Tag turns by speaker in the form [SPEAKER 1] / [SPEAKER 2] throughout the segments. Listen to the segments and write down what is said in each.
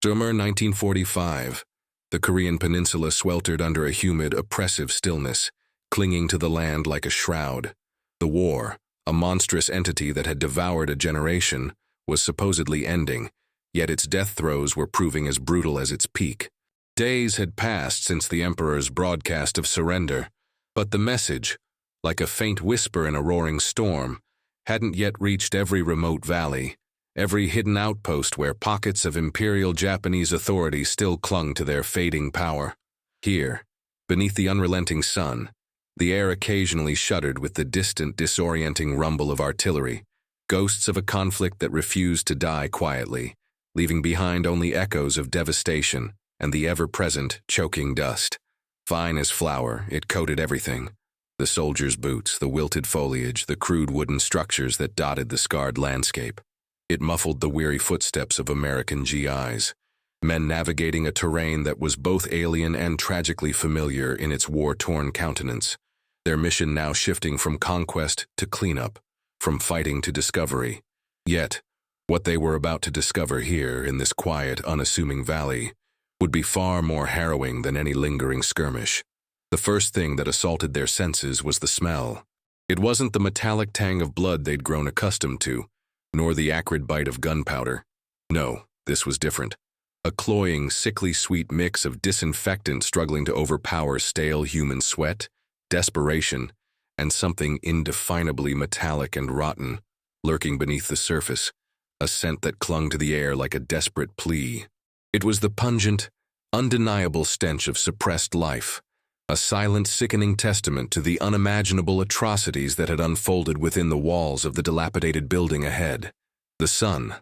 [SPEAKER 1] Summer 1945. The Korean peninsula sweltered under a humid, oppressive stillness, clinging to the land like a shroud. The war, a monstrous entity that had devoured a generation, was supposedly ending, yet its death throes were proving as brutal as its peak. Days had passed since the Emperor's broadcast of surrender, but the message, like a faint whisper in a roaring storm, hadn't yet reached every remote valley, every hidden outpost where pockets of Imperial Japanese authority still clung to their fading power. Here, beneath the unrelenting sun, the air occasionally shuddered with the distant, disorienting rumble of artillery, ghosts of a conflict that refused to die quietly, leaving behind only echoes of devastation and the ever-present, choking dust. Fine as flour, it coated everything. The soldiers' boots, the wilted foliage, the crude wooden structures that dotted the scarred landscape. It muffled the weary footsteps of American GIs, men navigating a terrain that was both alien and tragically familiar in its war-torn countenance, their mission now shifting from conquest to cleanup, from fighting to discovery. Yet, what they were about to discover here in this quiet, unassuming valley would be far more harrowing than any lingering skirmish. The first thing that assaulted their senses was the smell. It wasn't the metallic tang of blood they'd grown accustomed to, nor the acrid bite of gunpowder. No, this was different. A cloying, sickly sweet mix of disinfectant struggling to overpower stale human sweat, desperation, and something indefinably metallic and rotten, lurking beneath the surface, a scent that clung to the air like a desperate plea. It was the pungent, undeniable stench of suppressed life, a silent, sickening testament to the unimaginable atrocities that had unfolded within the walls of the dilapidated building ahead. The sun,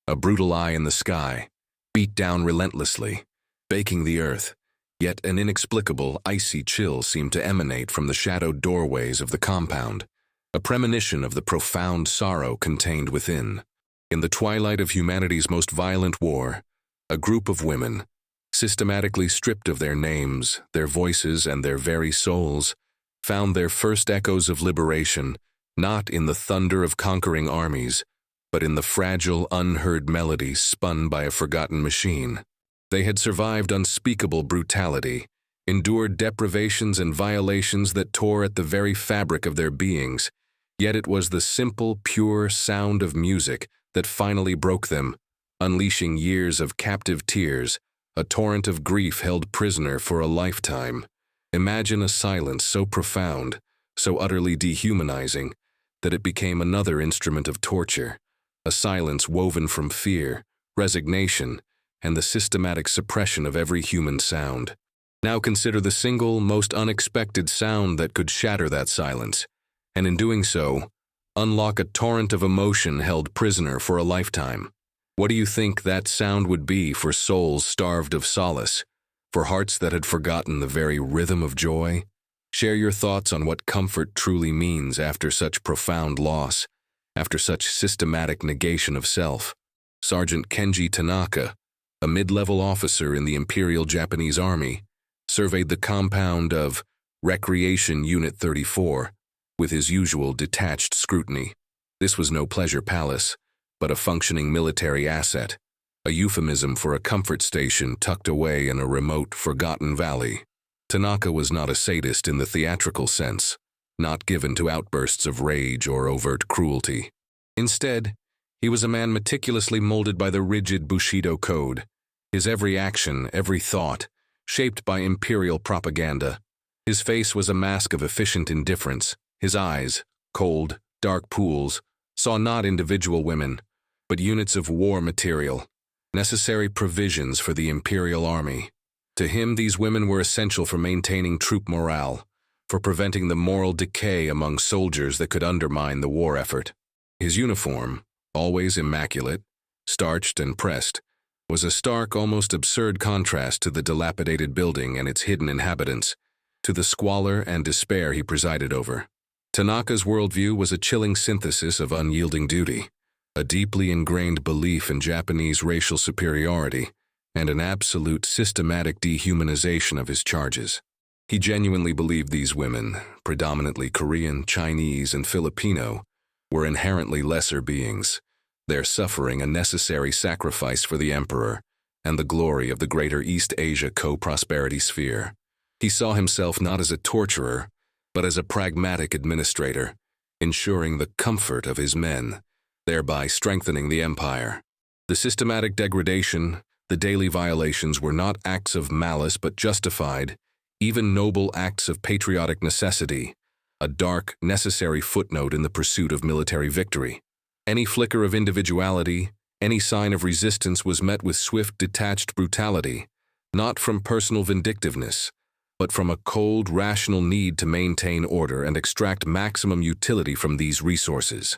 [SPEAKER 1] a brutal eye in the sky, beat down relentlessly, baking the earth, yet an inexplicable, icy chill seemed to emanate from the shadowed doorways of the compound, a premonition of the profound sorrow contained within. In the twilight of humanity's most violent war, a group of women, systematically stripped of their names, their voices, and their very souls, found their first echoes of liberation not in the thunder of conquering armies, but in the fragile, unheard melody spun by a forgotten machine. They had survived unspeakable brutality, endured deprivations and violations that tore at the very fabric of their beings, yet it was the simple, pure sound of music that finally broke them, unleashing years of captive tears, a torrent of grief held prisoner for a lifetime. Imagine a silence so profound, so utterly dehumanizing, that it became another instrument of torture, a silence woven from fear, resignation, and the systematic suppression of every human sound. Now consider the single, most unexpected sound that could shatter that silence, and in doing so, unlock a torrent of emotion held prisoner for a lifetime. What do you think that sound would be for souls starved of solace, for hearts that had forgotten the very rhythm of joy? Share your thoughts on what comfort truly means after such profound loss, after such systematic negation of self. Sergeant Kenji Tanaka, a mid-level officer in the Imperial Japanese Army, surveyed the compound of Recreation Unit 34 with his usual detached scrutiny. This was no pleasure palace, but a functioning military asset, a euphemism for a comfort station tucked away in a remote, forgotten valley. Tanaka was not a sadist in the theatrical sense, not given to outbursts of rage or overt cruelty. Instead, he was a man meticulously molded by the rigid Bushido code, his every action, every thought, shaped by imperial propaganda. His face was a mask of efficient indifference. His eyes, cold, dark pools, saw not individual women, but units of war material, necessary provisions for the Imperial Army. To him, these women were essential for maintaining troop morale, for preventing the moral decay among soldiers that could undermine the war effort. His uniform, always immaculate, starched and pressed, was a stark, almost absurd contrast to the dilapidated building and its hidden inhabitants, to the squalor and despair he presided over. Tanaka's worldview was a chilling synthesis of unyielding duty, a deeply ingrained belief in Japanese racial superiority, and an absolute systematic dehumanization of his charges. He genuinely believed these women, predominantly Korean, Chinese, and Filipino, were inherently lesser beings, their suffering a necessary sacrifice for the emperor, and the glory of the greater East Asia co-prosperity sphere. He saw himself not as a torturer, but as a pragmatic administrator, ensuring the comfort of his men, thereby strengthening the empire. The systematic degradation, the daily violations were not acts of malice but justified, even noble acts of patriotic necessity, a dark, necessary footnote in the pursuit of military victory. Any flicker of individuality, any sign of resistance was met with swift, detached brutality, not from personal vindictiveness, but from a cold, rational need to maintain order and extract maximum utility from these resources.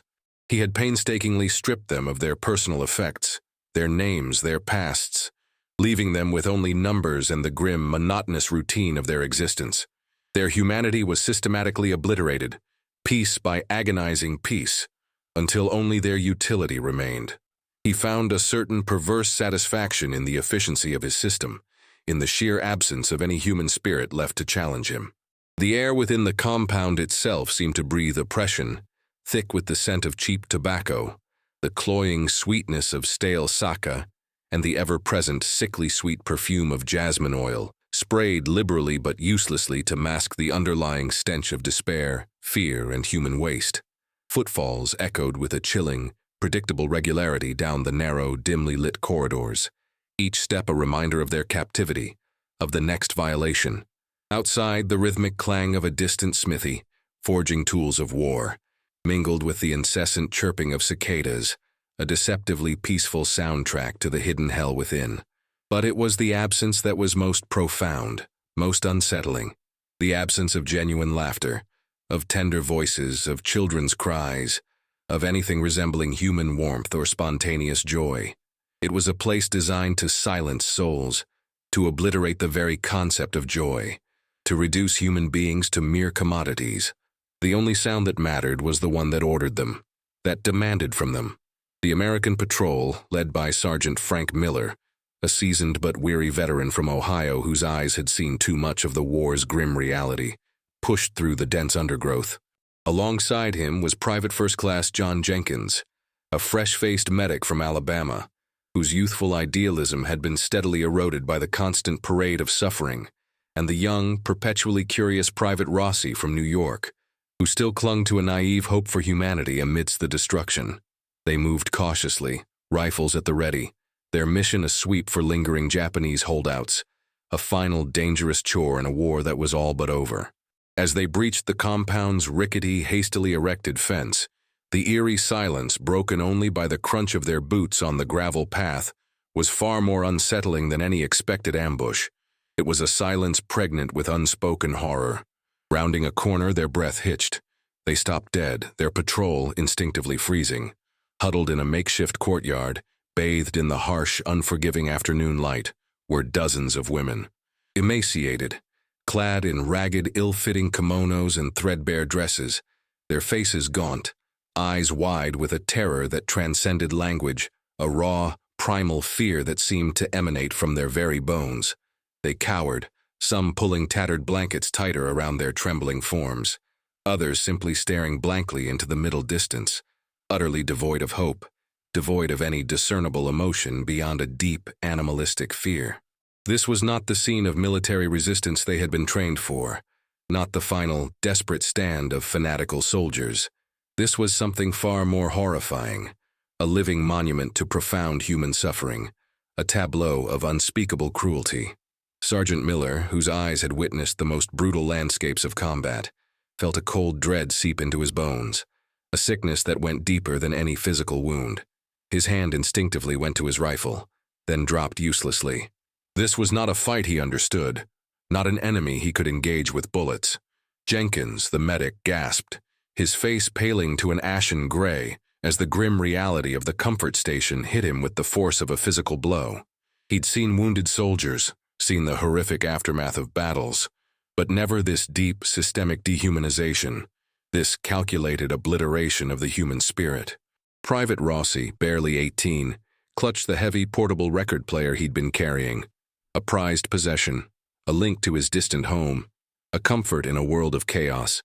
[SPEAKER 1] He had painstakingly stripped them of their personal effects, their names, their pasts, leaving them with only numbers and the grim, monotonous routine of their existence. Their humanity was systematically obliterated, piece by agonizing piece, until only their utility remained. He found a certain perverse satisfaction in the efficiency of his system, in the sheer absence of any human spirit left to challenge him. The air within the compound itself seemed to breathe oppression, thick with the scent of cheap tobacco, the cloying sweetness of stale sake, and the ever-present sickly sweet perfume of jasmine oil, sprayed liberally but uselessly to mask the underlying stench of despair, fear, and human waste. Footfalls echoed with a chilling, predictable regularity down the narrow, dimly lit corridors, each step a reminder of their captivity, of the next violation. Outside, the rhythmic clang of a distant smithy, forging tools of war, mingled with the incessant chirping of cicadas, a deceptively peaceful soundtrack to the hidden hell within. But it was the absence that was most profound, most unsettling, the absence of genuine laughter, of tender voices, of children's cries, of anything resembling human warmth or spontaneous joy. It was a place designed to silence souls, to obliterate the very concept of joy, to reduce human beings to mere commodities. The only sound that mattered was the one that ordered them, that demanded from them. The American patrol, led by Sergeant Frank Miller, a seasoned but weary veteran from Ohio whose eyes had seen too much of the war's grim reality, pushed through the dense undergrowth. Alongside him was Private First Class John Jenkins, a fresh-faced medic from Alabama, whose youthful idealism had been steadily eroded by the constant parade of suffering, and the young, perpetually curious Private Rossi from New York, who still clung to a naive hope for humanity amidst the destruction. They moved cautiously, rifles at the ready, their mission a sweep for lingering Japanese holdouts, a final dangerous chore in a war that was all but over. As they breached the compound's rickety, hastily erected fence, the eerie silence, broken only by the crunch of their boots on the gravel path, was far more unsettling than any expected ambush. It was a silence pregnant with unspoken horror. Rounding a corner, their breath hitched. They stopped dead, their patrol instinctively freezing. Huddled in a makeshift courtyard, bathed in the harsh, unforgiving afternoon light, were dozens of women. Emaciated, clad in ragged, ill-fitting kimonos and threadbare dresses, their faces gaunt, eyes wide with a terror that transcended language, a raw, primal fear that seemed to emanate from their very bones. They cowered, some pulling tattered blankets tighter around their trembling forms, others simply staring blankly into the middle distance, utterly devoid of hope, devoid of any discernible emotion beyond a deep, animalistic fear. This was not the scene of military resistance they had been trained for, not the final, desperate stand of fanatical soldiers. This was something far more horrifying, a living monument to profound human suffering, a tableau of unspeakable cruelty. Sergeant Miller, whose eyes had witnessed the most brutal landscapes of combat, felt a cold dread seep into his bones, a sickness that went deeper than any physical wound. His hand instinctively went to his rifle, then dropped uselessly. This was not a fight he understood, not an enemy he could engage with bullets. Jenkins, the medic, gasped, his face paling to an ashen gray as the grim reality of the comfort station hit him with the force of a physical blow. He'd seen wounded soldiers, seen the horrific aftermath of battles, but never this deep, systemic dehumanization, this calculated obliteration of the human spirit. Private Rossi, barely 18, clutched the heavy portable record player he'd been carrying, a prized possession, a link to his distant home, a comfort in a world of chaos,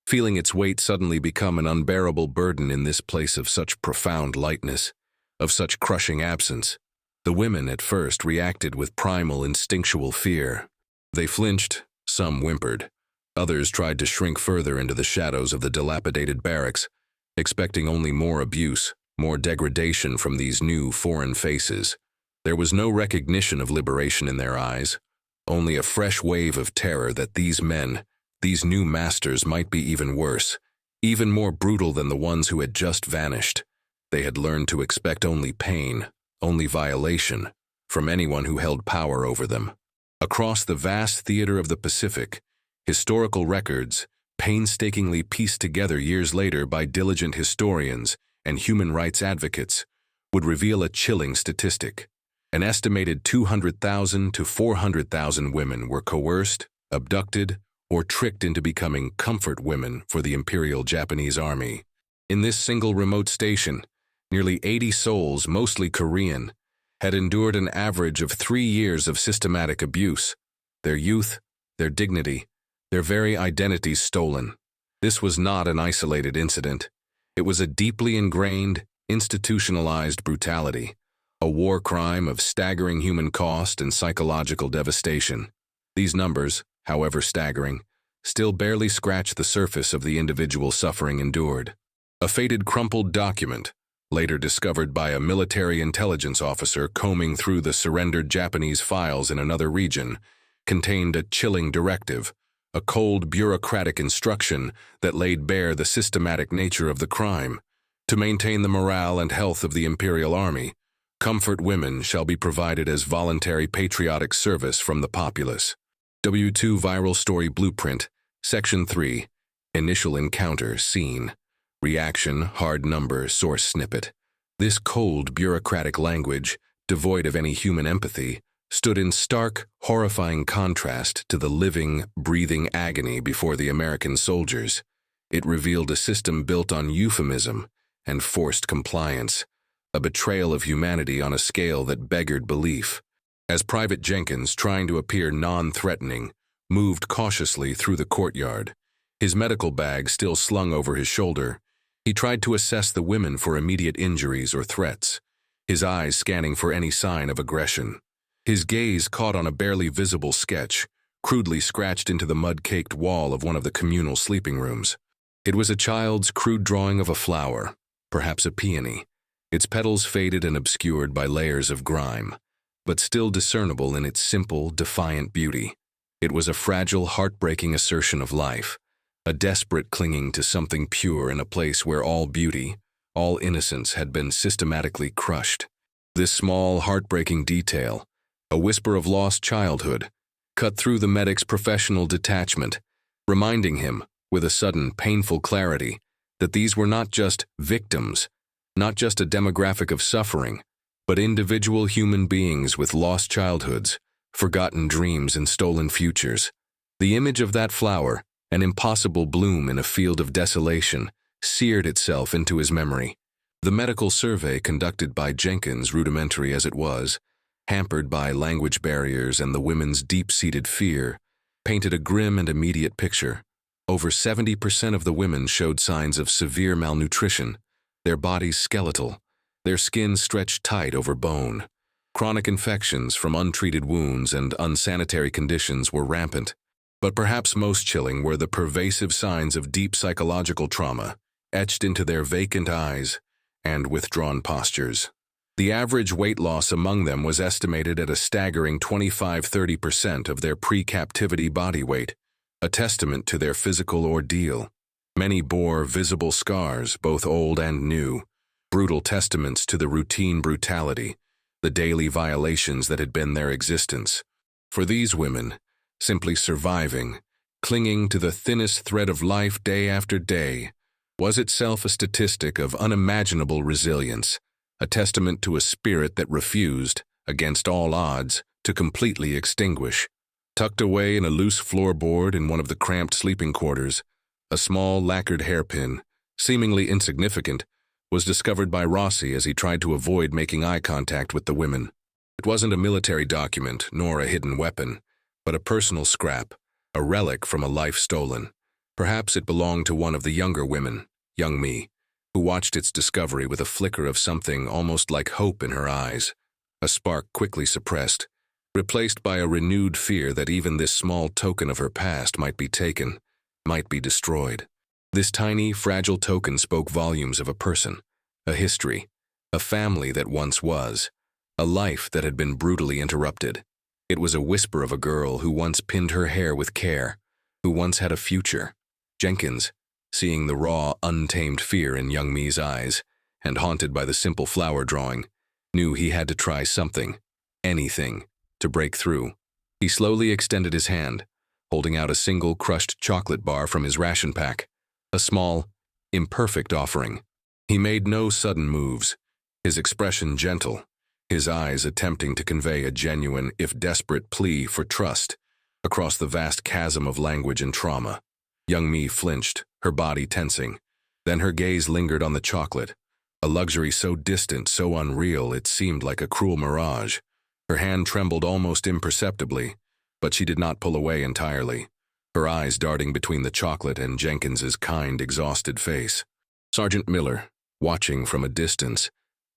[SPEAKER 1] feeling its weight suddenly become an unbearable burden in this place of such profound lightness, of such crushing absence. The women at first reacted with primal instinctual fear. They flinched, some whimpered. Others tried to shrink further into the shadows of the dilapidated barracks, expecting only more abuse, more degradation from these new foreign faces. There was no recognition of liberation in their eyes, only a fresh wave of terror that these men, these new masters, might be even worse, even more brutal than the ones who had just vanished. They had learned to expect only pain, only violation, from anyone who held power over them. Across the vast theater of the Pacific, historical records, painstakingly pieced together years later by diligent historians and human rights advocates, would reveal a chilling statistic. An estimated 200,000 to 400,000 women were coerced, abducted, or tricked into becoming comfort women for the Imperial Japanese Army. In this single remote station, nearly 80 souls, mostly Korean, had endured an average of 3 years of systematic abuse, their youth, their dignity, their very identities stolen. This was not an isolated incident. It was a deeply ingrained, institutionalized brutality, a war crime of staggering human cost and psychological devastation. These numbers, however staggering, still barely scratch the surface of the individual suffering endured. A faded crumpled document, later discovered by a military intelligence officer combing through the surrendered Japanese files in another region, contained a chilling directive, a cold bureaucratic instruction that laid bare the systematic nature of the crime. To maintain the morale and health of the Imperial Army, comfort women shall be provided as voluntary patriotic service from the populace. W2 Viral Story Blueprint, Section 3, Initial Encounter Scene. Reaction, hard number, source snippet. This cold, bureaucratic language, devoid of any human empathy, stood in stark, horrifying contrast to the living, breathing agony before the American soldiers. It revealed a system built on euphemism and forced compliance, a betrayal of humanity on a scale that beggared belief. As Private Jenkins, trying to appear non-threatening, moved cautiously through the courtyard, his medical bag still slung over his shoulder, he tried to assess the women for immediate injuries or threats, his eyes scanning for any sign of aggression. His gaze caught on a barely visible sketch, crudely scratched into the mud-caked wall of one of the communal sleeping rooms. It was a child's crude drawing of a flower, perhaps a peony, its petals faded and obscured by layers of grime, but still discernible in its simple, defiant beauty. It was a fragile, heartbreaking assertion of life, a desperate clinging to something pure in a place where all beauty, all innocence had been systematically crushed. This small, heartbreaking detail, a whisper of lost childhood, cut through the medic's professional detachment, reminding him, with a sudden, painful clarity, that these were not just victims, not just a demographic of suffering, but individual human beings with lost childhoods, forgotten dreams and stolen futures. The image of that flower, an impossible bloom in a field of desolation, seared itself into his memory. The medical survey conducted by Jenkins, rudimentary as it was, hampered by language barriers and the women's deep-seated fear, painted a grim and immediate picture. Over 70% of the women showed signs of severe malnutrition, their bodies skeletal, their skin stretched tight over bone. Chronic infections from untreated wounds and unsanitary conditions were rampant. But perhaps most chilling were the pervasive signs of deep psychological trauma, etched into their vacant eyes and withdrawn postures. The average weight loss among them was estimated at a staggering 25–30% of their pre-captivity body weight, a testament to their physical ordeal. Many bore visible scars, both old and new, brutal testaments to the routine brutality, the daily violations that had been their existence. For these women, simply surviving, clinging to the thinnest thread of life day after day, was itself a statistic of unimaginable resilience, a testament to a spirit that refused, against all odds, to completely extinguish. Tucked away in a loose floorboard in one of the cramped sleeping quarters, a small lacquered hairpin, seemingly insignificant, was discovered by Rossi as he tried to avoid making eye contact with the women. It wasn't a military document, nor a hidden weapon, but a personal scrap, a relic from a life stolen. Perhaps it belonged to one of the younger women, young me, who watched its discovery with a flicker of something almost like hope in her eyes. a spark quickly suppressed, replaced by a renewed fear that even this small token of her past might be taken, might be destroyed. This tiny, fragile token spoke volumes of a person, a history, a family that once was, a life that had been brutally interrupted. It was a whisper of a girl who once pinned her hair with care, who once had a future. Jenkins, seeing the raw, untamed fear in young Me's eyes, and haunted by the simple flower drawing, knew he had to try something, anything, to break through. He slowly extended his hand, holding out a single crushed chocolate bar from his ration pack, a small, imperfect offering. He made no sudden moves, his expression gentle, his eyes attempting to convey a genuine, if desperate, plea for trust across the vast chasm of language and trauma. Young Me flinched, her body tensing. Then her gaze lingered on the chocolate, a luxury so distant, so unreal, it seemed like a cruel mirage. Her hand trembled almost imperceptibly, but she did not pull away entirely, her eyes darting between the chocolate and Jenkins's kind, exhausted face. Sergeant Miller, watching from a distance,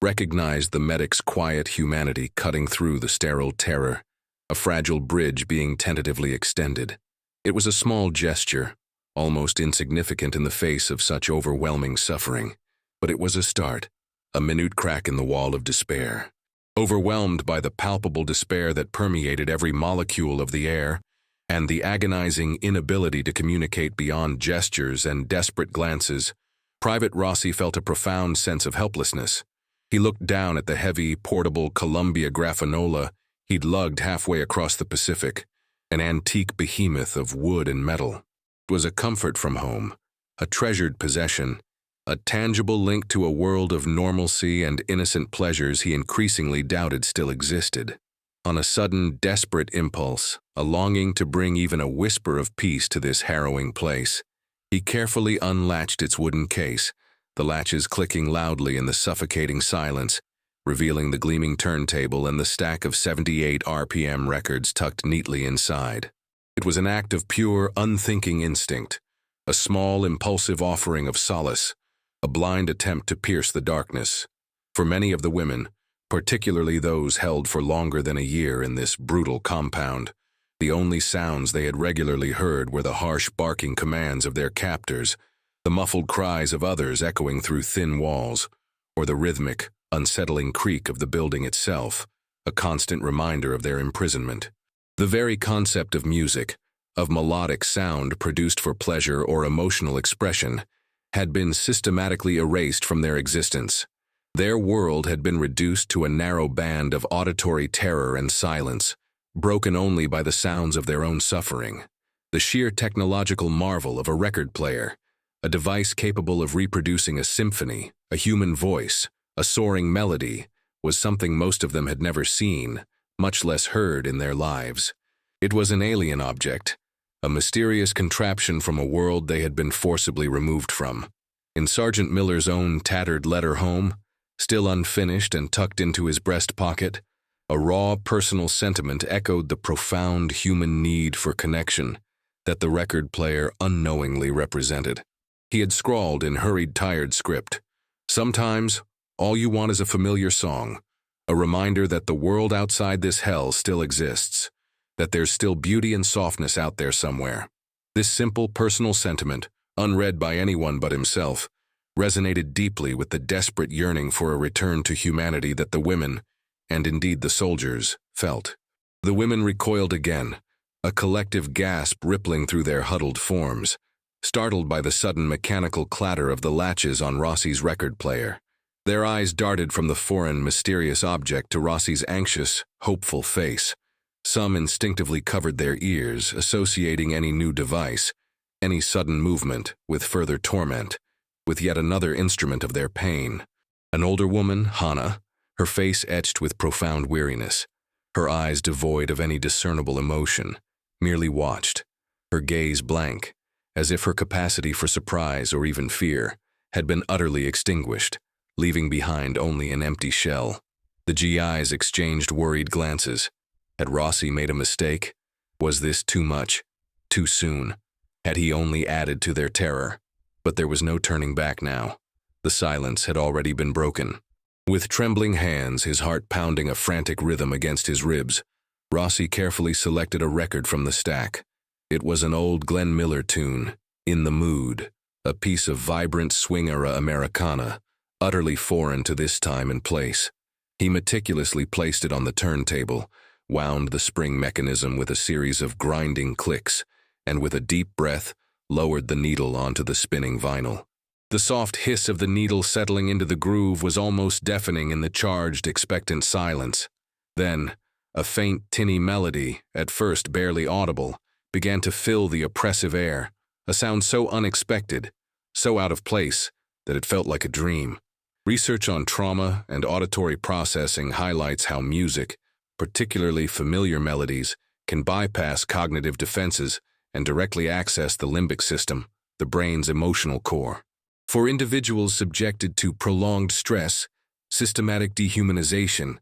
[SPEAKER 1] recognized the medic's quiet humanity cutting through the sterile terror, a fragile bridge being tentatively extended. It was a small gesture, almost insignificant in the face of such overwhelming suffering, but it was a start, a minute crack in the wall of despair. Overwhelmed by the palpable despair that permeated every molecule of the air, and the agonizing inability to communicate beyond gestures and desperate glances, Private Rossi felt a profound sense of helplessness. He looked down at the heavy, portable Columbia Graphenola he'd lugged halfway across the Pacific, an antique behemoth of wood and metal. It was a comfort from home, a treasured possession, a tangible link to a world of normalcy and innocent pleasures he increasingly doubted still existed. On a sudden, desperate impulse, a longing to bring even a whisper of peace to this harrowing place, he carefully unlatched its wooden case, the latches clicking loudly in the suffocating silence, revealing the gleaming turntable and the stack of 78 RPM records tucked neatly inside. It was an act of pure, unthinking instinct, a small, impulsive offering of solace, a blind attempt to pierce the darkness. For many of the women, particularly those held for longer than a year in this brutal compound, the only sounds they had regularly heard were the harsh barking commands of their captors, the muffled cries of others echoing through thin walls, or the rhythmic, unsettling creak of the building itself, a constant reminder of their imprisonment. The very concept of music, of melodic sound produced for pleasure or emotional expression, had been systematically erased from their existence. Their world had been reduced to a narrow band of auditory terror and silence, broken only by the sounds of their own suffering. The sheer technological marvel of a record player, a device capable of reproducing a symphony, a human voice, a soaring melody, was something most of them had never seen, much less heard in their lives. It was an alien object, a mysterious contraption from a world they had been forcibly removed from. In Sergeant Miller's own tattered letter home, still unfinished and tucked into his breast pocket, a raw personal sentiment echoed the profound human need for connection that the record player unknowingly represented. He had scrawled in hurried, tired script, "Sometimes, all you want is a familiar song, a reminder that the world outside this hell still exists, that there's still beauty and softness out there somewhere." This simple personal sentiment, unread by anyone but himself, resonated deeply with the desperate yearning for a return to humanity that the women, and indeed the soldiers, felt. The women recoiled again, a collective gasp rippling through their huddled forms, startled by the sudden mechanical clatter of the latches on Rossi's record player. Their eyes darted from the foreign, mysterious object to Rossi's anxious, hopeful face. Some instinctively covered their ears, associating any new device, any sudden movement, with further torment, with yet another instrument of their pain. An older woman, Hannah, her face etched with profound weariness, her eyes devoid of any discernible emotion, merely watched, her gaze blank, as if her capacity for surprise or even fear had been utterly extinguished, leaving behind only an empty shell. The GIs exchanged worried glances. Had Rossi made a mistake? Was this too much? Too soon? Had he only added to their terror? But there was no turning back now. The silence had already been broken. With trembling hands, his heart pounding a frantic rhythm against his ribs, Rossi carefully selected a record from the stack. It was an old Glenn Miller tune, In the Mood, a piece of vibrant swing-era Americana, utterly foreign to this time and place. He meticulously placed it on the turntable, wound the spring mechanism with a series of grinding clicks, and with a deep breath, lowered the needle onto the spinning vinyl. The soft hiss of the needle settling into the groove was almost deafening in the charged, expectant silence. Then, a faint, tinny melody, at first barely audible, began to fill the oppressive air, a sound so unexpected, so out of place, that it felt like a dream. Research on trauma and auditory processing highlights how music, particularly familiar melodies, can bypass cognitive defenses and directly access the limbic system, the brain's emotional core. For individuals subjected to prolonged stress, systematic dehumanization,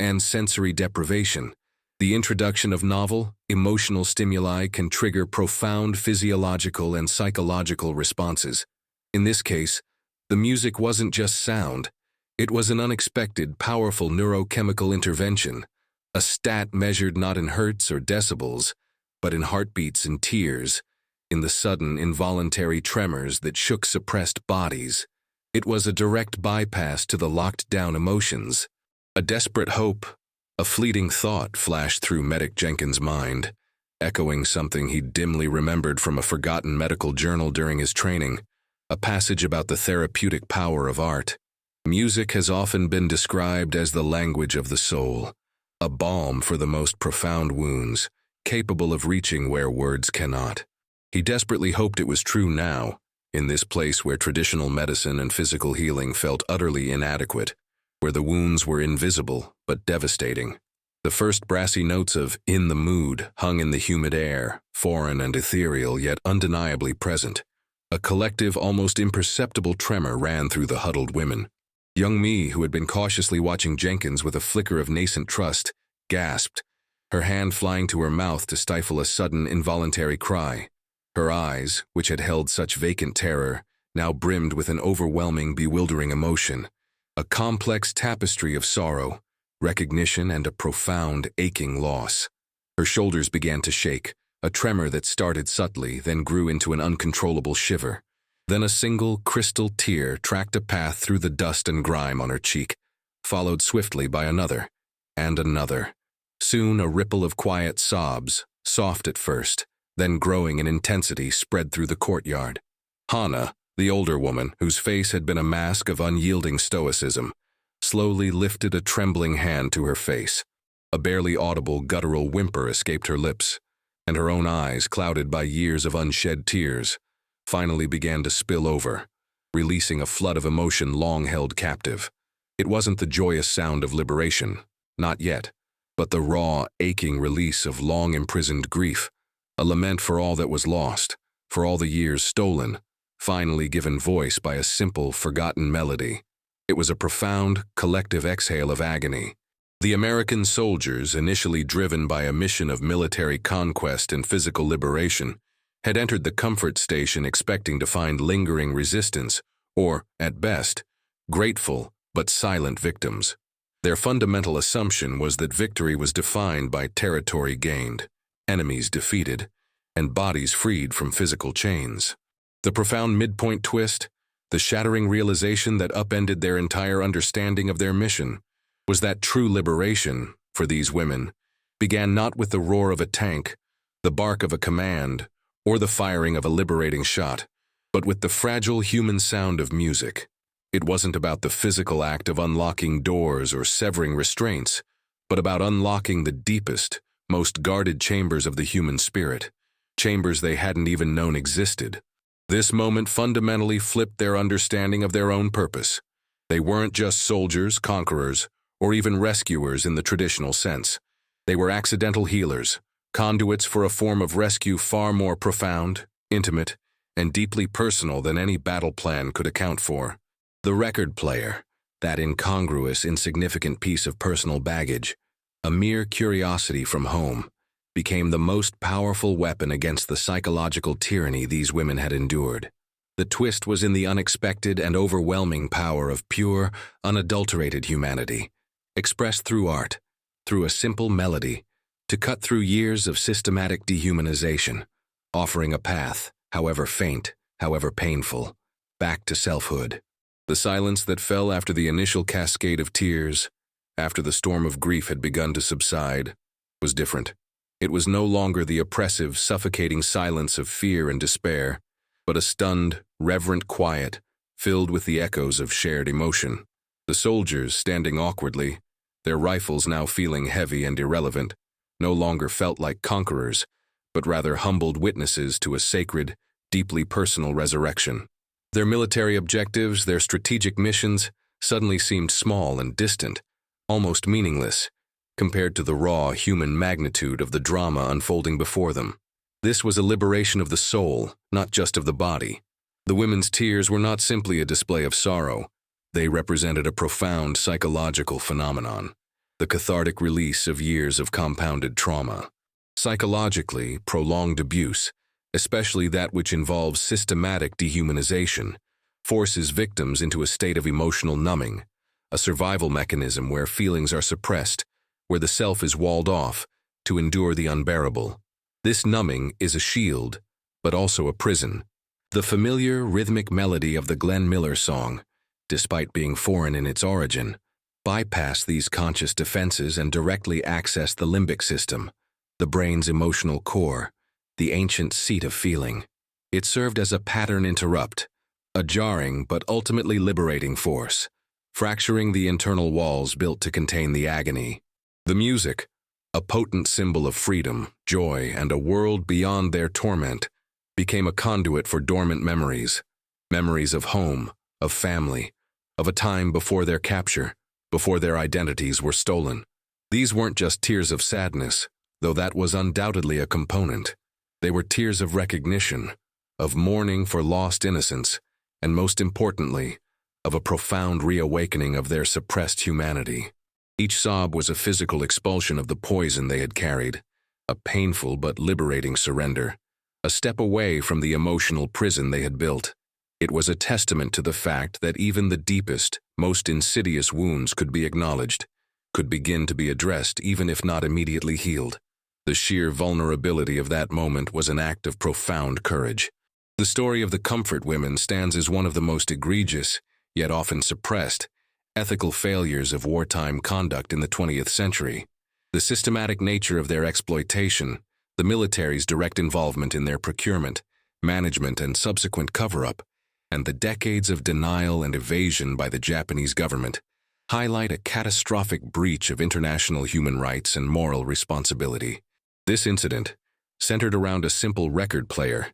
[SPEAKER 1] and sensory deprivation, the introduction of novel, emotional stimuli can trigger profound physiological and psychological responses. In this case, the music wasn't just sound, it was an unexpected, powerful neurochemical intervention, a stat measured not in hertz or decibels, but in heartbeats and tears, in the sudden, involuntary tremors that shook suppressed bodies. It was a direct bypass to the locked-down emotions. A desperate hope, a fleeting thought flashed through Medic Jenkins' mind, echoing something he dimly remembered from a forgotten medical journal during his training, a passage about the therapeutic power of art. Music has often been described as the language of the soul, a balm for the most profound wounds, capable of reaching where words cannot. He desperately hoped it was true now, in this place where traditional medicine and physical healing felt utterly inadequate, where the wounds were invisible but devastating. The first brassy notes of In the Mood hung in the humid air, foreign and ethereal yet undeniably present. A collective, almost imperceptible tremor ran through the huddled women. Young Me, who had been cautiously watching Jenkins with a flicker of nascent trust, gasped, her hand flying to her mouth to stifle a sudden, involuntary cry. Her eyes, which had held such vacant terror, now brimmed with an overwhelming, bewildering emotion, a complex tapestry of sorrow, recognition, and a profound, aching loss. Her shoulders began to shake, a tremor that started subtly, then grew into an uncontrollable shiver. Then a single, crystal tear tracked a path through the dust and grime on her cheek, followed swiftly by another, and another. Soon a ripple of quiet sobs, soft at first, then growing in intensity, spread through the courtyard. Hannah, the older woman, whose face had been a mask of unyielding stoicism, slowly lifted a trembling hand to her face. A barely audible guttural whimper escaped her lips, and her own eyes, clouded by years of unshed tears, finally began to spill over, releasing a flood of emotion long held captive. It wasn't the joyous sound of liberation, not yet, but the raw, aching release of long-imprisoned grief, a lament for all that was lost, for all the years stolen, finally given voice by a simple, forgotten melody. It was a profound, collective exhale of agony. The American soldiers, initially driven by a mission of military conquest and physical liberation, had entered the comfort station expecting to find lingering resistance, or, at best, grateful but silent victims. Their fundamental assumption was that victory was defined by territory gained, enemies defeated, and bodies freed from physical chains. The profound midpoint twist, the shattering realization that upended their entire understanding of their mission, was that true liberation, for these women, began not with the roar of a tank, the bark of a command, or the firing of a liberating shot, but with the fragile human sound of music. It wasn't about the physical act of unlocking doors or severing restraints, but about unlocking the deepest, most guarded chambers of the human spirit, chambers they hadn't even known existed. This moment fundamentally flipped their understanding of their own purpose. They weren't just soldiers, conquerors, or even rescuers in the traditional sense. They were accidental healers, conduits for a form of rescue far more profound, intimate, and deeply personal than any battle plan could account for. The record player, that incongruous, insignificant piece of personal baggage, a mere curiosity from home, became the most powerful weapon against the psychological tyranny these women had endured. The twist was in the unexpected and overwhelming power of pure, unadulterated humanity, expressed through art, through a simple melody, to cut through years of systematic dehumanization, offering a path, however faint, however painful, back to selfhood. The silence that fell after the initial cascade of tears, after the storm of grief had begun to subside, was different. It was no longer the oppressive, suffocating silence of fear and despair, but a stunned, reverent quiet filled with the echoes of shared emotion. The soldiers, standing awkwardly, their rifles now feeling heavy and irrelevant, no longer felt like conquerors, but rather humbled witnesses to a sacred, deeply personal resurrection. Their military objectives, their strategic missions, suddenly seemed small and distant, almost meaningless, compared to the raw human magnitude of the drama unfolding before them. This was a liberation of the soul, not just of the body. The women's tears were not simply a display of sorrow. They represented a profound psychological phenomenon, the cathartic release of years of compounded trauma. Psychologically, prolonged abuse, especially that which involves systematic dehumanization, forces victims into a state of emotional numbing, a survival mechanism where feelings are suppressed, where the self is walled off, to endure the unbearable. This numbing is a shield, but also a prison. The familiar rhythmic melody of the Glenn Miller song, despite being foreign in its origin, bypassed these conscious defenses and directly accessed the limbic system, the brain's emotional core, the ancient seat of feeling. It served as a pattern interrupt, a jarring but ultimately liberating force, fracturing the internal walls built to contain the agony. The music, a potent symbol of freedom, joy, and a world beyond their torment, became a conduit for dormant memories, memories of home, of family, of a time before their capture, before their identities were stolen. These weren't just tears of sadness, though that was undoubtedly a component. They were tears of recognition, of mourning for lost innocence, and most importantly, of a profound reawakening of their suppressed humanity. Each sob was a physical expulsion of the poison they had carried, a painful but liberating surrender, a step away from the emotional prison they had built. It was a testament to the fact that even the deepest, most insidious wounds could be acknowledged, could begin to be addressed even if not immediately healed. The sheer vulnerability of that moment was an act of profound courage. The story of the comfort women stands as one of the most egregious, yet often suppressed, ethical failures of wartime conduct in the 20th century. The systematic nature of their exploitation, the military's direct involvement in their procurement, management, and subsequent cover-up, and the decades of denial and evasion by the Japanese government, highlight a catastrophic breach of international human rights and moral responsibility. This incident, centered around a simple record player,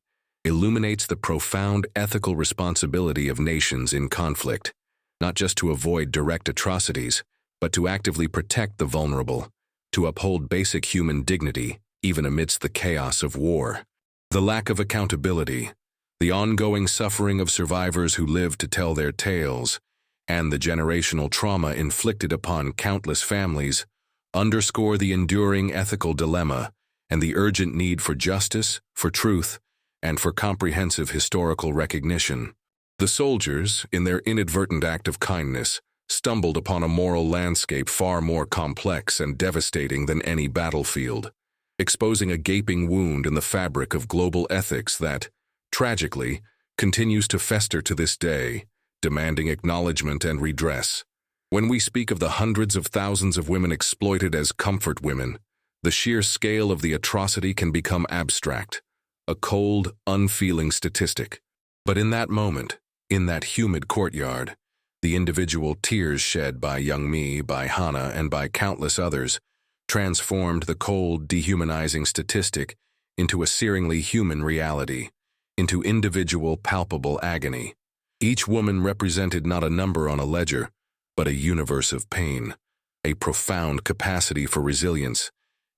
[SPEAKER 1] illuminates the profound ethical responsibility of nations in conflict, not just to avoid direct atrocities, but to actively protect the vulnerable, to uphold basic human dignity, even amidst the chaos of war. The lack of accountability, the ongoing suffering of survivors who live to tell their tales, and the generational trauma inflicted upon countless families underscore the enduring ethical dilemma and the urgent need for justice, for truth, and for comprehensive historical recognition. The soldiers, in their inadvertent act of kindness, stumbled upon a moral landscape far more complex and devastating than any battlefield, exposing a gaping wound in the fabric of global ethics that, tragically, continues to fester to this day, demanding acknowledgement and redress. When we speak of the hundreds of thousands of women exploited as comfort women, the sheer scale of the atrocity can become abstract, a cold, unfeeling statistic. But in that moment, in that humid courtyard, the individual tears shed by young me, by Hannah, and by countless others transformed the cold, dehumanizing statistic into a searingly human reality, into individual, palpable agony. Each woman represented not a number on a ledger, but a universe of pain, a profound capacity for resilience,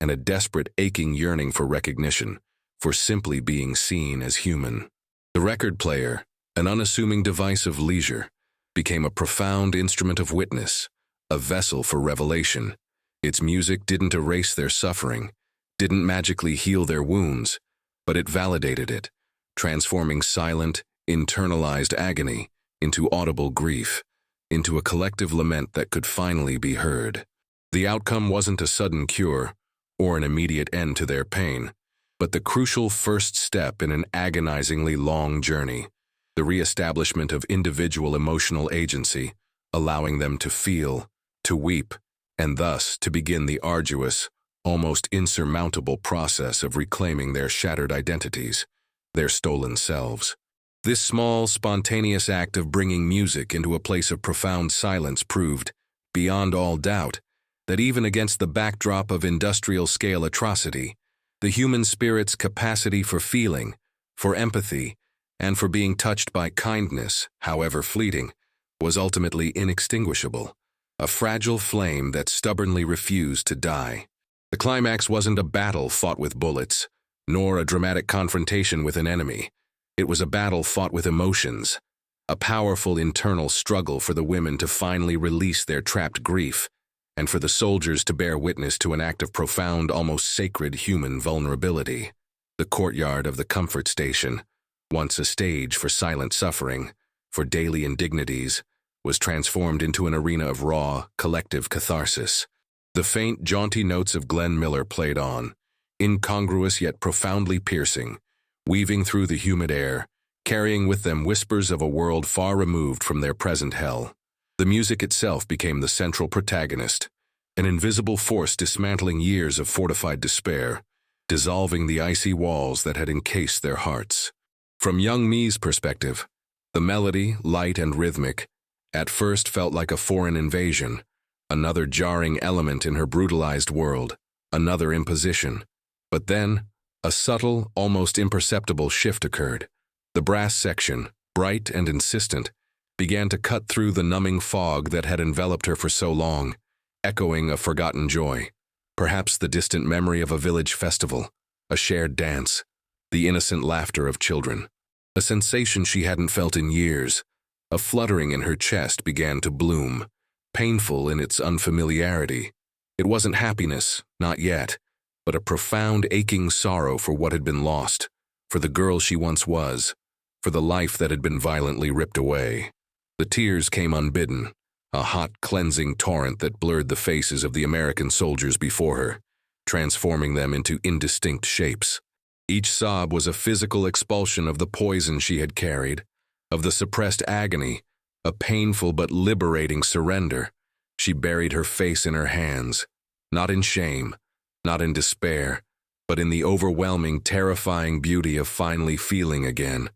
[SPEAKER 1] and a desperate, aching yearning for recognition, for simply being seen as human. The record player, an unassuming device of leisure, became a profound instrument of witness, a vessel for revelation. Its music didn't erase their suffering, didn't magically heal their wounds, but it validated it, transforming silent, internalized agony into audible grief, into a collective lament that could finally be heard. The outcome wasn't a sudden cure or an immediate end to their pain, but the crucial first step in an agonizingly long journey, the reestablishment of individual emotional agency, allowing them to feel, to weep, and thus to begin the arduous, almost insurmountable process of reclaiming their shattered identities, their stolen selves. This small, spontaneous act of bringing music into a place of profound silence proved, beyond all doubt, that even against the backdrop of industrial-scale atrocity, the human spirit's capacity for feeling, for empathy, and for being touched by kindness, however fleeting, was ultimately inextinguishable, a fragile flame that stubbornly refused to die. The climax wasn't a battle fought with bullets, nor a dramatic confrontation with an enemy. It was a battle fought with emotions, a powerful internal struggle for the women to finally release their trapped grief, and for the soldiers to bear witness to an act of profound, almost sacred human vulnerability. The courtyard of the comfort station, once a stage for silent suffering, for daily indignities, was transformed into an arena of raw, collective catharsis. The faint, jaunty notes of Glenn Miller played on, incongruous yet profoundly piercing, weaving through the humid air, carrying with them whispers of a world far removed from their present hell. The music itself became the central protagonist, an invisible force dismantling years of fortified despair, dissolving the icy walls that had encased their hearts. From young Me's perspective, the melody, light and rhythmic, at first felt like a foreign invasion, another jarring element in her brutalized world, another imposition. But then, a subtle, almost imperceptible shift occurred. The brass section, bright and insistent, began to cut through the numbing fog that had enveloped her for so long, echoing a forgotten joy, perhaps the distant memory of a village festival, a shared dance, the innocent laughter of children. A sensation she hadn't felt in years, a fluttering in her chest began to bloom, painful in its unfamiliarity. It wasn't happiness, not yet, but a profound aching sorrow for what had been lost, for the girl she once was, for the life that had been violently ripped away. The tears came unbidden, a hot, cleansing torrent that blurred the faces of the American soldiers before her, transforming them into indistinct shapes. Each sob was a physical expulsion of the poison she had carried, of the suppressed agony, a painful but liberating surrender. She buried her face in her hands, not in shame, not in despair, but in the overwhelming, terrifying beauty of finally feeling again,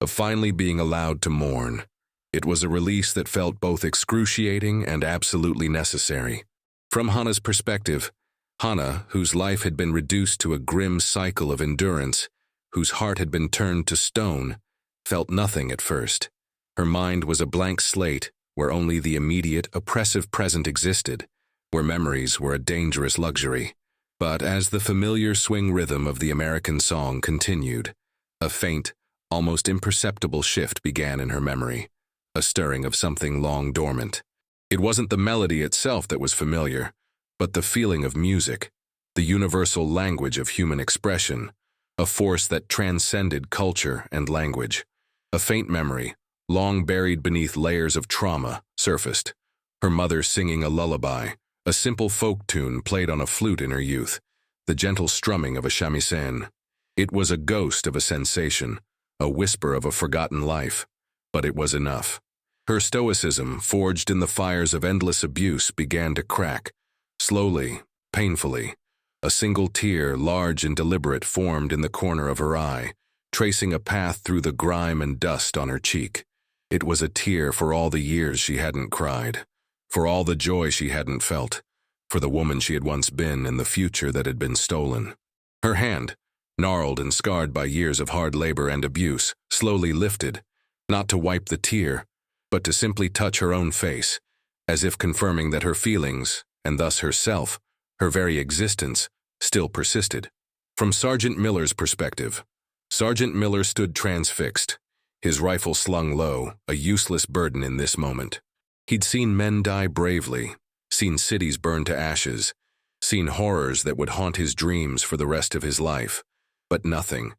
[SPEAKER 1] of finally being allowed to mourn. It was a release that felt both excruciating and absolutely necessary. From Hannah's perspective, Hannah, whose life had been reduced to a grim cycle of endurance, whose heart had been turned to stone, felt nothing at first. Her mind was a blank slate where only the immediate, oppressive present existed, where memories were a dangerous luxury. But as the familiar swing rhythm of the American song continued, a faint, almost imperceptible shift began in her memory, a stirring of something long dormant. It wasn't the melody itself that was familiar, but the feeling of music, the universal language of human expression, a force that transcended culture and language. A faint memory, long buried beneath layers of trauma, surfaced. Her mother singing a lullaby, a simple folk tune played on a flute in her youth, the gentle strumming of a shamisen. It was a ghost of a sensation, a whisper of a forgotten life, but it was enough. Her stoicism, forged in the fires of endless abuse, began to crack. Slowly, painfully, a single tear, large and deliberate, formed in the corner of her eye, tracing a path through the grime and dust on her cheek. It was a tear for all the years she hadn't cried, for all the joy she hadn't felt, for the woman she had once been and the future that had been stolen. Her hand, gnarled and scarred by years of hard labor and abuse, slowly lifted, not to wipe the tear, but to simply touch her own face, as if confirming that her feelings, and thus herself, her very existence, still persisted. From Sergeant Miller's perspective, Sergeant Miller stood transfixed, his rifle slung low, a useless burden in this moment. He'd seen men die bravely, seen cities burn to ashes, seen horrors that would haunt his dreams for the rest of his life. But nothing,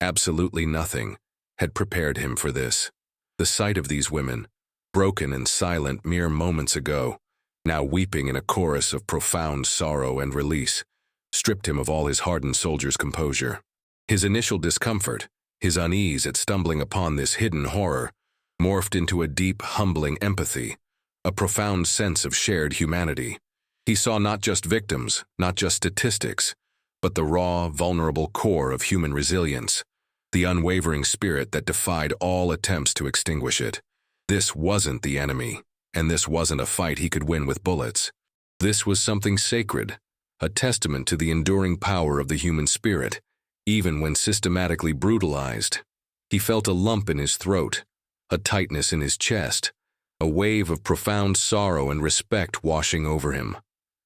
[SPEAKER 1] absolutely nothing, had prepared him for this. The sight of these women, broken and silent mere moments ago, now weeping in a chorus of profound sorrow and release, stripped him of all his hardened soldier's composure. His initial discomfort, his unease at stumbling upon this hidden horror, morphed into a deep, humbling empathy, a profound sense of shared humanity. He saw not just victims, not just statistics, but the raw, vulnerable core of human resilience, the unwavering spirit that defied all attempts to extinguish it. This wasn't the enemy, and this wasn't a fight he could win with bullets. This was something sacred, a testament to the enduring power of the human spirit, even when systematically brutalized. He felt a lump in his throat, a tightness in his chest, a wave of profound sorrow and respect washing over him.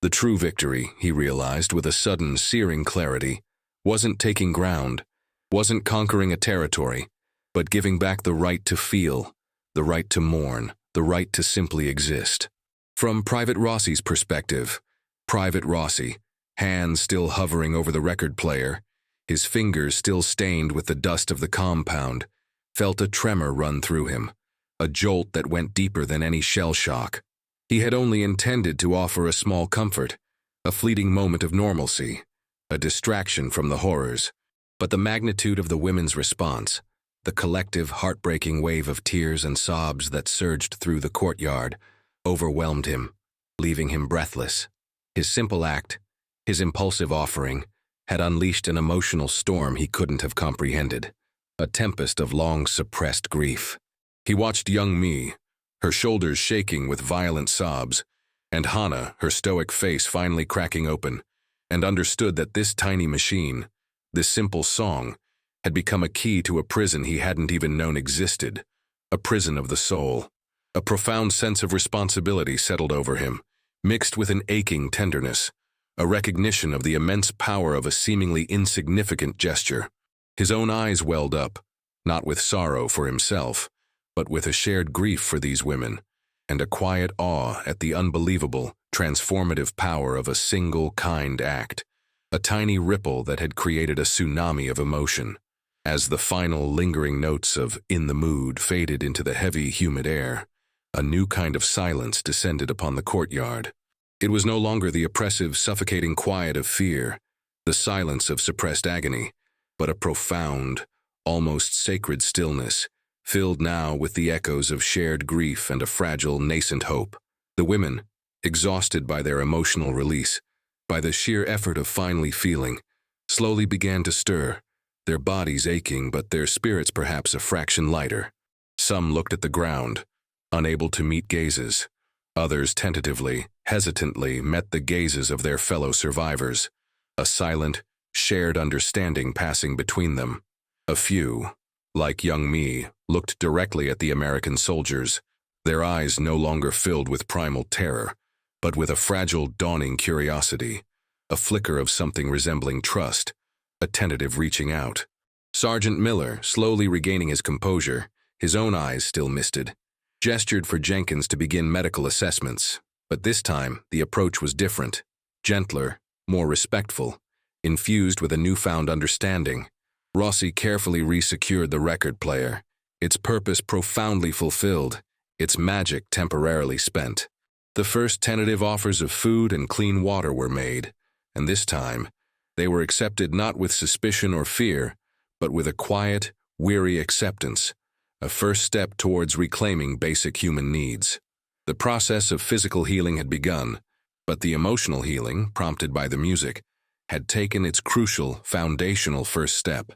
[SPEAKER 1] The true victory, he realized with a sudden, searing clarity, wasn't taking ground, wasn't conquering a territory, but giving back the right to feel, the right to mourn, the right to simply exist. From Private Rossi's perspective, Private Rossi, hands still hovering over the record player, his fingers still stained with the dust of the compound, felt a tremor run through him, a jolt that went deeper than any shell shock. He had only intended to offer a small comfort, a fleeting moment of normalcy, a distraction from the horrors. But the magnitude of the women's response, the collective heartbreaking wave of tears and sobs that surged through the courtyard, overwhelmed him, leaving him breathless. His simple act, his impulsive offering, had unleashed an emotional storm he couldn't have comprehended, a tempest of long-suppressed grief. He watched young Mi, her shoulders shaking with violent sobs, and Hana, her stoic face finally cracking open, and understood that this tiny machine, this simple song, had become a key to a prison he hadn't even known existed, a prison of the soul. A profound sense of responsibility settled over him, mixed with an aching tenderness, a recognition of the immense power of a seemingly insignificant gesture. His own eyes welled up, not with sorrow for himself, but with a shared grief for these women, and a quiet awe at the unbelievable, transformative power of a single kind act, a tiny ripple that had created a tsunami of emotion. As the final lingering notes of "In the Mood" faded into the heavy, humid air, a new kind of silence descended upon the courtyard. It was no longer the oppressive, suffocating quiet of fear, the silence of suppressed agony, but a profound, almost sacred stillness, filled now with the echoes of shared grief and a fragile, nascent hope. The women, exhausted by their emotional release, by the sheer effort of finally feeling, slowly began to stir, their bodies aching but their spirits perhaps a fraction lighter. Some looked at the ground, unable to meet gazes. Others tentatively, hesitantly met the gazes of their fellow survivors, a silent, shared understanding passing between them. A few, like young Mi, looked directly at the American soldiers, their eyes no longer filled with primal terror, but with a fragile, dawning curiosity, a flicker of something resembling trust, a tentative reaching out. Sergeant Miller, slowly regaining his composure, his own eyes still misted, gestured for Jenkins to begin medical assessments, but this time the approach was different, gentler, more respectful, infused with a newfound understanding. Rossi carefully resecured the record player, its purpose profoundly fulfilled, its magic temporarily spent. The first tentative offers of food and clean water were made, and this time, they were accepted not with suspicion or fear, but with a quiet, weary acceptance, a first step towards reclaiming basic human needs. The process of physical healing had begun, but the emotional healing, prompted by the music, had taken its crucial, foundational first step,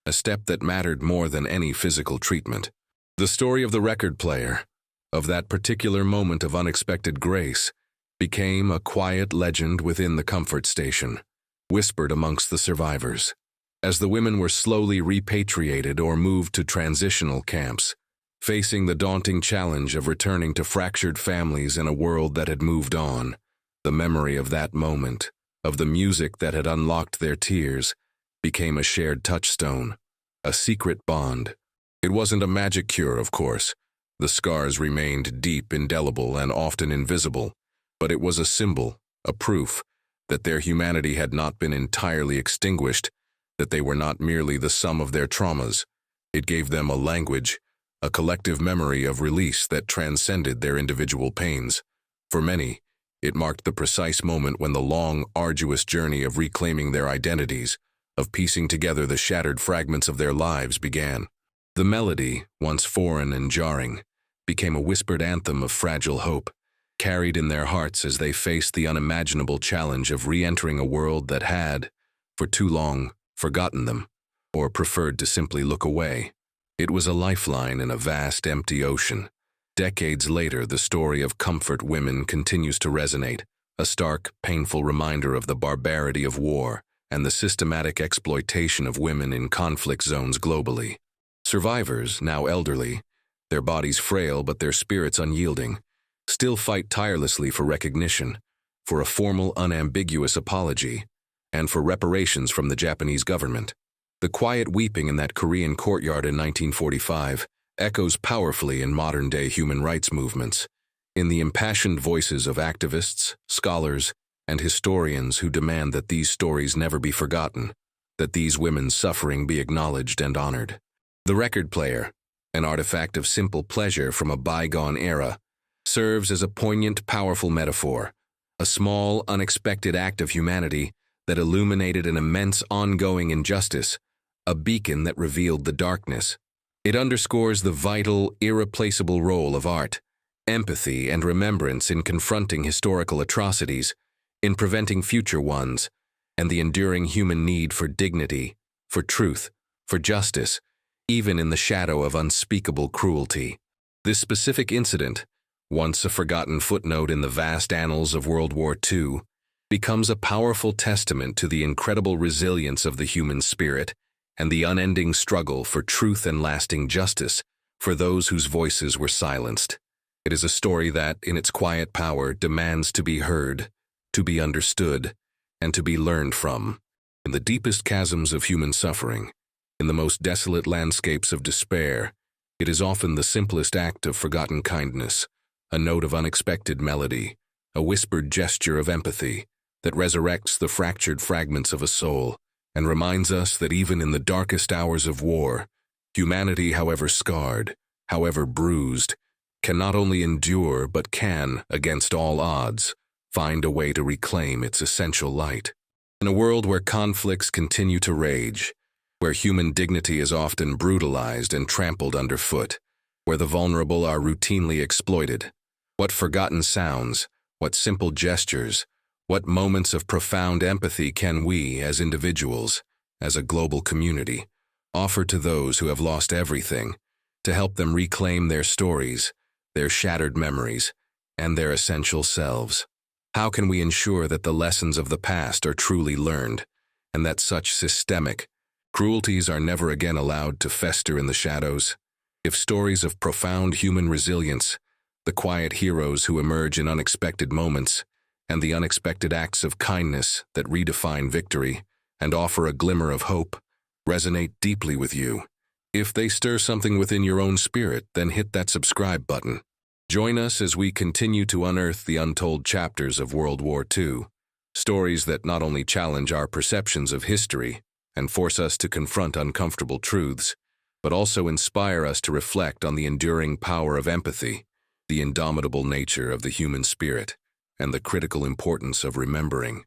[SPEAKER 1] a step that mattered more than any physical treatment. The story of the record player, of that particular moment of unexpected grace, became a quiet legend within the comfort station, whispered amongst the survivors. As the women were slowly repatriated or moved to transitional camps, facing the daunting challenge of returning to fractured families in a world that had moved on, the memory of that moment, of the music that had unlocked their tears, became a shared touchstone, a secret bond. It wasn't a magic cure, of course. The scars remained deep, indelible, and often invisible, but it was a symbol, a proof, that their humanity had not been entirely extinguished, that they were not merely the sum of their traumas, It gave them a language, a collective memory of release that transcended their individual pains. For many, it marked the precise moment when the long, arduous journey of reclaiming their identities, of piecing together the shattered fragments of their lives began. The melody, once foreign and jarring, became a whispered anthem of fragile hope, carried in their hearts as they faced the unimaginable challenge of re-entering a world that had, for too long, forgotten them, or preferred to simply look away. It was a lifeline in a vast, empty ocean. Decades later, the story of comfort women continues to resonate, a stark, painful reminder of the barbarity of war and the systematic exploitation of women in conflict zones globally. Survivors, now elderly, their bodies frail but their spirits unyielding, still fight tirelessly for recognition, for a formal, unambiguous apology, and for reparations from the Japanese government. The quiet weeping in that Korean courtyard in 1945 echoes powerfully in modern-day human rights movements, in the impassioned voices of activists, scholars, and historians who demand that these stories never be forgotten, that these women's suffering be acknowledged and honored. The record player, an artifact of simple pleasure from a bygone era, serves as a poignant, powerful metaphor, a small, unexpected act of humanity that illuminated an immense ongoing injustice, a beacon that revealed the darkness. It underscores the vital, irreplaceable role of art, empathy, and remembrance in confronting historical atrocities, in preventing future ones, and the enduring human need for dignity, for truth, for justice, even in the shadow of unspeakable cruelty. This specific incident, once a forgotten footnote in the vast annals of World War II, becomes a powerful testament to the incredible resilience of the human spirit and the unending struggle for truth and lasting justice for those whose voices were silenced. It is a story that, in its quiet power, demands to be heard, to be understood, and to be learned from. In the deepest chasms of human suffering, in the most desolate landscapes of despair, it is often the simplest act of forgotten kindness, a note of unexpected melody, a whispered gesture of empathy that resurrects the fractured fragments of a soul and reminds us that even in the darkest hours of war, humanity, however scarred, however bruised, can not only endure but can, against all odds, find a way to reclaim its essential light. In a world where conflicts continue to rage, where human dignity is often brutalized and trampled underfoot, where the vulnerable are routinely exploited, what forgotten sounds, what simple gestures, what moments of profound empathy can we, as individuals, as a global community, offer to those who have lost everything, to help them reclaim their stories, their shattered memories, and their essential selves? How can we ensure that the lessons of the past are truly learned, and that such systemic cruelties are never again allowed to fester in the shadows? If stories of profound human resilience, the quiet heroes who emerge in unexpected moments, and the unexpected acts of kindness that redefine victory and offer a glimmer of hope, resonate deeply with you, if they stir something within your own spirit, then hit that subscribe button. Join us as we continue to unearth the untold chapters of World War II, stories that not only challenge our perceptions of history and force us to confront uncomfortable truths, but also inspire us to reflect on the enduring power of empathy, the indomitable nature of the human spirit, and the critical importance of remembering.